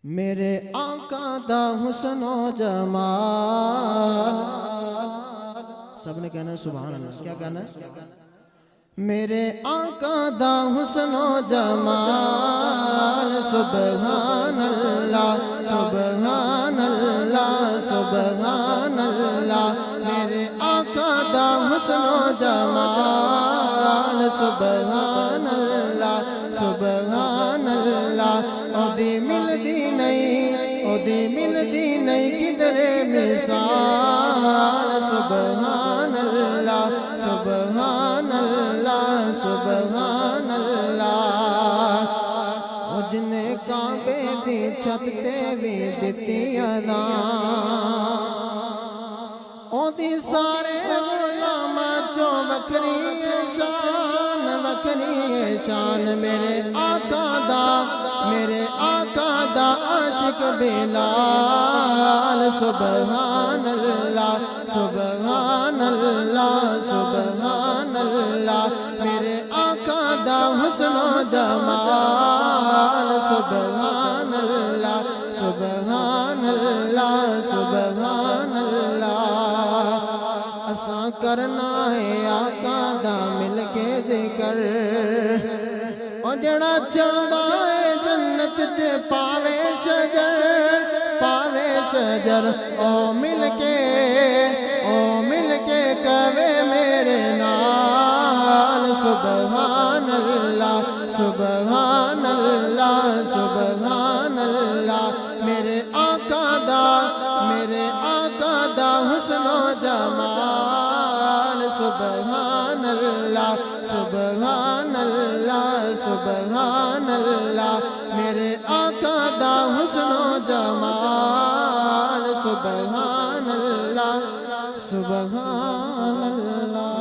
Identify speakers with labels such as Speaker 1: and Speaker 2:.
Speaker 1: میرے آقا دا حسن و جمال، سب نے کہنا ہے سبحان اللہ. کیا کہنا ہے؟ میرے آقا دا حسن و جمال، سبحان اللہ سبحان اللہ سبحان اللہ. میرے آقا دا حسن و جمال، سبحان اللہ سبحان اللہ. اودی ملدی نہیں، اودی ملدی نہیں کدھرے مثال. سبحان اللہ سبحان اللہ سبحان اللہ. جن کعبے دی چھت تے وی دتی اذان، اودی سارے غلاماں چوں وکھری شان، وکھری شان. میرے آقا دا، میرے آقا دا عاشق بلال. سبحان اللہ سبحان اللہ سبحان اللہ. میرے آقا دا حسن و جمال، سبحان اللہ سبحان اللہ سبحان اللہ. اساں کرنا ہے آقا دا مل کے ذکر، او جڑا چاہندا ہے جنت چ پاوے شجر، پاوے شجر. او مل کے کہوے میرے نال. سبحان اللہ سبحان اللہ سبحان اللہ. میرے آقا دا، میرے آقا دا حسن و جمال. سبحان اللہ سبحان اللہ سبحان اللہ. میرے آقا دا حسن و جمال. سبحان اللہ سبحان اللہ.